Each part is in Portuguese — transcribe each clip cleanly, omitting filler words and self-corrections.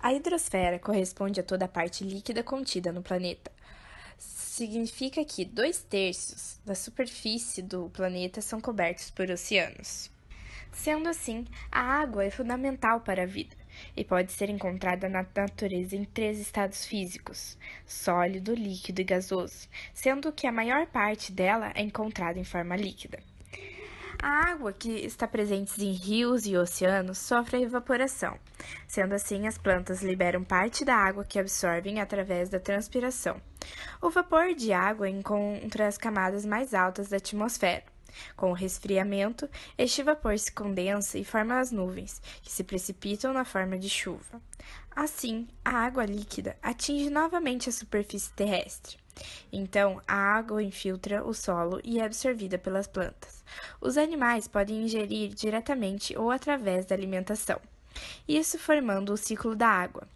A hidrosfera corresponde a toda a parte líquida contida no planeta. Significa que 2/3 da superfície do planeta são cobertos por oceanos. Sendo assim, a água é fundamental para a vida e pode ser encontrada na natureza em 3 estados físicos: sólido, líquido e gasoso, sendo que a maior parte dela é encontrada em forma líquida. A água que está presente em rios e oceanos sofre a evaporação. Sendo assim, as plantas liberam parte da água que absorvem através da transpiração. O vapor de água encontra as camadas mais altas da atmosfera. Com o resfriamento, este vapor se condensa e forma as nuvens, que se precipitam na forma de chuva. Assim, a água líquida atinge novamente a superfície terrestre. Então, a água infiltra o solo e é absorvida pelas plantas. Os animais podem ingerir diretamente ou através da alimentação, isso formando o ciclo da água.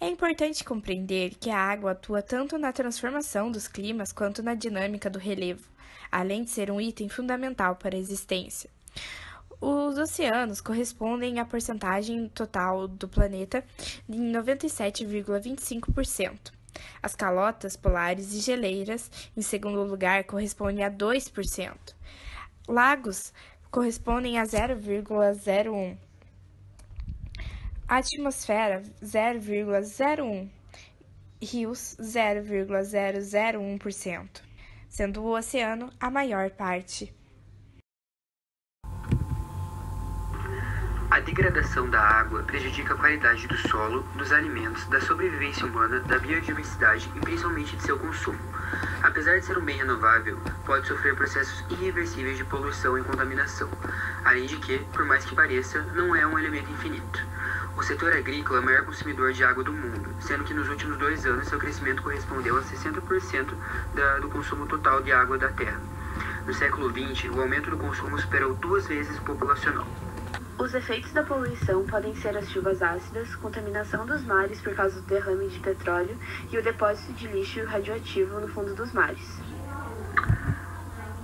É importante compreender que a água atua tanto na transformação dos climas quanto na dinâmica do relevo, além de ser um item fundamental para a existência. Os oceanos correspondem à porcentagem total do planeta em 97,25%. As calotas polares e geleiras, em segundo lugar, correspondem a 2%. Lagos correspondem a 0,01%. A atmosfera, 0,01%. Rios, 0,001%. Sendo o oceano a maior parte. A degradação da água prejudica a qualidade do solo, dos alimentos, da sobrevivência humana, da biodiversidade e principalmente de seu consumo. Apesar de ser um bem renovável, pode sofrer processos irreversíveis de poluição e contaminação, além de que, por mais que pareça, não é um elemento infinito. O setor agrícola é o maior consumidor de água do mundo, sendo que nos últimos 2 anos seu crescimento correspondeu a 60% do consumo total de água da Terra. No século XX, o aumento do consumo superou 2 vezes o populacional. Os efeitos da poluição podem ser as chuvas ácidas, contaminação dos mares por causa do derrame de petróleo e o depósito de lixo radioativo no fundo dos mares.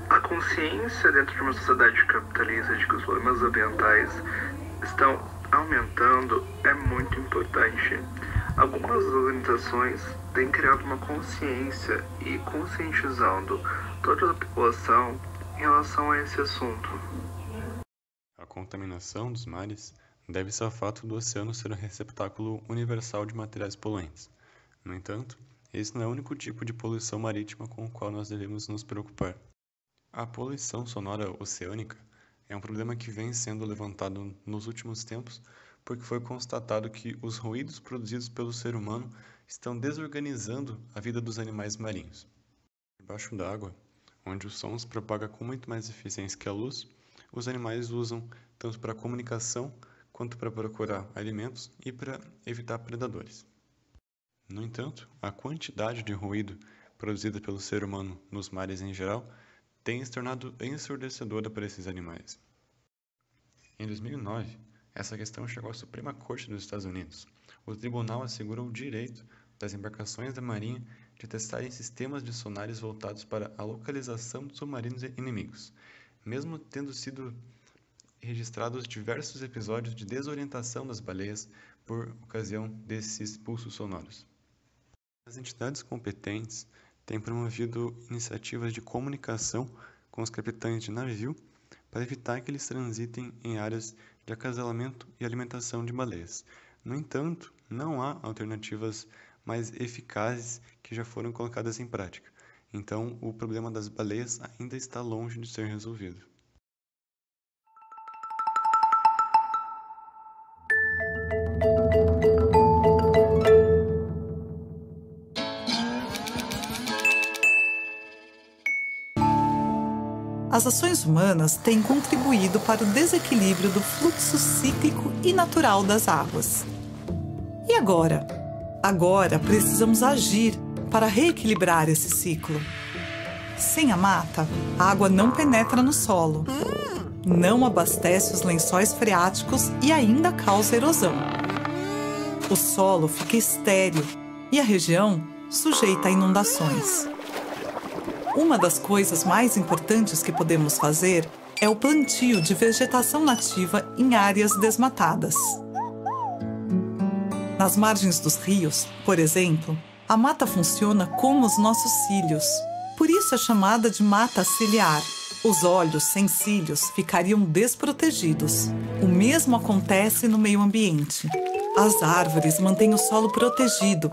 A consciência dentro de uma sociedade capitalista de que os problemas ambientais estão aumentando é muito importante. Algumas organizações têm criado uma consciência e conscientizando toda a população em relação a esse assunto. A contaminação dos mares deve-se ao fato do oceano ser um receptáculo universal de materiais poluentes. No entanto, esse não é o único tipo de poluição marítima com o qual nós devemos nos preocupar. A poluição sonora oceânica é um problema que vem sendo levantado nos últimos tempos porque foi constatado que os ruídos produzidos pelo ser humano estão desorganizando a vida dos animais marinhos. Debaixo d'água, onde o som se propaga com muito mais eficiência que a luz, os animais usam tanto para comunicação quanto para procurar alimentos e para evitar predadores. No entanto, a quantidade de ruído produzida pelo ser humano nos mares em geral tem se tornado ensurdecedora para esses animais. Em 2009, essa questão chegou à Suprema Corte dos Estados Unidos. O tribunal assegurou o direito das embarcações da Marinha de testarem sistemas de sonares voltados para a localização de submarinos inimigos, mesmo tendo sido registrados diversos episódios de desorientação das baleias por ocasião desses pulsos sonoros. As entidades competentes têm promovido iniciativas de comunicação com os capitães de navio para evitar que eles transitem em áreas de acasalamento e alimentação de baleias. No entanto, não há alternativas mais eficazes que já foram colocadas em prática. Então, o problema das baleias ainda está longe de ser resolvido. As ações humanas têm contribuído para o desequilíbrio do fluxo cíclico e natural das águas. E agora? Agora precisamos agir para reequilibrar esse ciclo. Sem a mata, a água não penetra no solo, não abastece os lençóis freáticos e ainda causa erosão. O solo fica estéril e a região sujeita a inundações. Uma das coisas mais importantes que podemos fazer é o plantio de vegetação nativa em áreas desmatadas. Nas margens dos rios, por exemplo, a mata funciona como os nossos cílios. Por isso é chamada de mata ciliar. Os olhos sem cílios ficariam desprotegidos. O mesmo acontece no meio ambiente. As árvores mantêm o solo protegido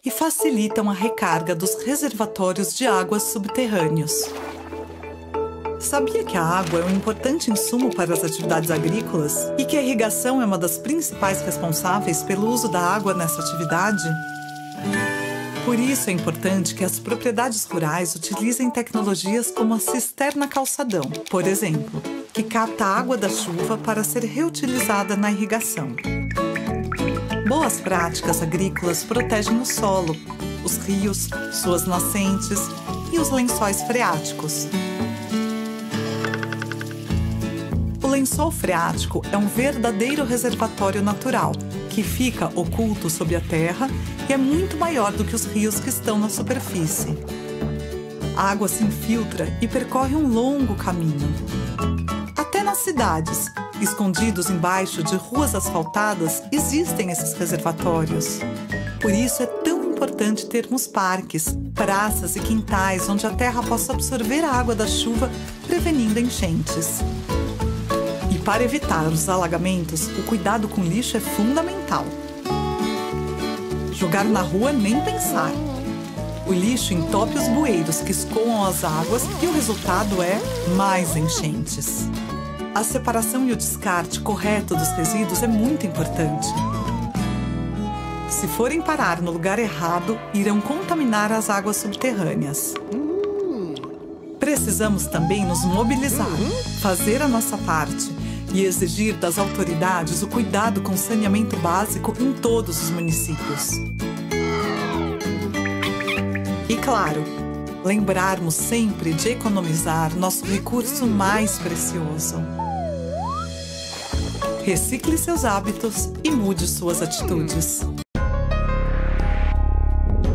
e facilitam a recarga dos reservatórios de águas subterrâneos. Sabia que a água é um importante insumo para as atividades agrícolas e que a irrigação é uma das principais responsáveis pelo uso da água nessa atividade? Por isso é importante que as propriedades rurais utilizem tecnologias como a cisterna calçadão, por exemplo, que capta a água da chuva para ser reutilizada na irrigação. Boas práticas agrícolas protegem o solo, os rios, suas nascentes e os lençóis freáticos. O lençol freático é um verdadeiro reservatório natural, que fica oculto sob a terra e é muito maior do que os rios que estão na superfície. A água se infiltra e percorre um longo caminho. Até nas cidades, escondidos embaixo de ruas asfaltadas, existem esses reservatórios. Por isso é tão importante termos parques, praças e quintais onde a terra possa absorver a água da chuva, prevenindo enchentes. E para evitar os alagamentos, o cuidado com lixo é fundamental. Jogar na rua nem pensar. O lixo entope os bueiros que escoam as águas e o resultado é mais enchentes. A separação e o descarte correto dos resíduos é muito importante. Se forem parar no lugar errado, irão contaminar as águas subterrâneas. Precisamos também nos mobilizar, fazer a nossa parte e exigir das autoridades o cuidado com saneamento básico em todos os municípios. E claro, lembrarmos sempre de economizar nosso recurso mais precioso. Recicle seus hábitos e mude suas atitudes.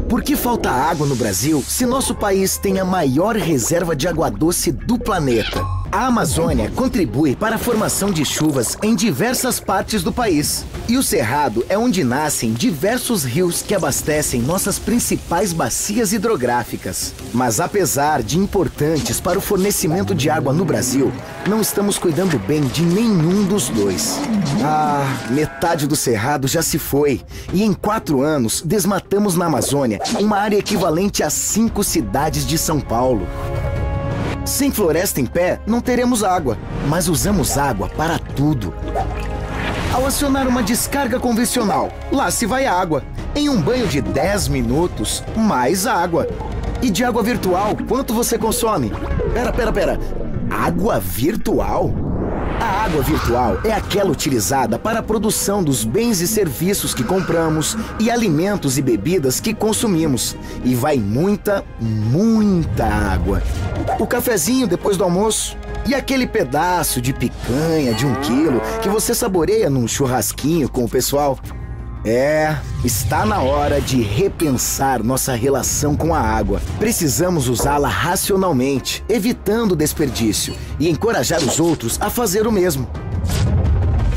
Por que falta água no Brasil se nosso país tem a maior reserva de água doce do planeta? A Amazônia contribui para a formação de chuvas em diversas partes do país. E o Cerrado é onde nascem diversos rios que abastecem nossas principais bacias hidrográficas. Mas apesar de importantes para o fornecimento de água no Brasil, não estamos cuidando bem de nenhum dos dois. Metade do Cerrado já se foi. E em 4 anos, desmatamos na Amazônia uma área equivalente a 5 cidades de São Paulo. Sem floresta em pé, não teremos água, mas usamos água para tudo. Ao acionar uma descarga convencional, lá se vai água. Em um banho de 10 minutos, mais água. E de água virtual, quanto você consome? Pera. Água virtual? A água virtual é aquela utilizada para a produção dos bens e serviços que compramos e alimentos e bebidas que consumimos. E vai muita água. O cafezinho depois do almoço e aquele pedaço de picanha de 1 quilo que você saboreia num churrasquinho com o pessoal. Está na hora de repensar nossa relação com a água. Precisamos usá-la racionalmente, evitando o desperdício e encorajar os outros a fazer o mesmo.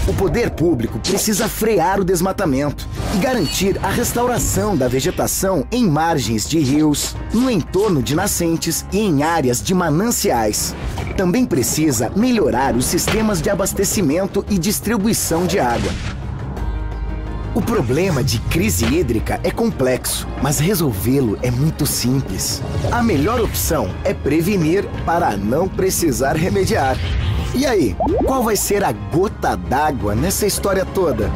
O poder público precisa frear o desmatamento e garantir a restauração da vegetação em margens de rios, no entorno de nascentes e em áreas de mananciais. Também precisa melhorar os sistemas de abastecimento e distribuição de água. O problema de crise hídrica é complexo, mas resolvê-lo é muito simples. A melhor opção é prevenir para não precisar remediar. E aí, qual vai ser a gota d'água nessa história toda?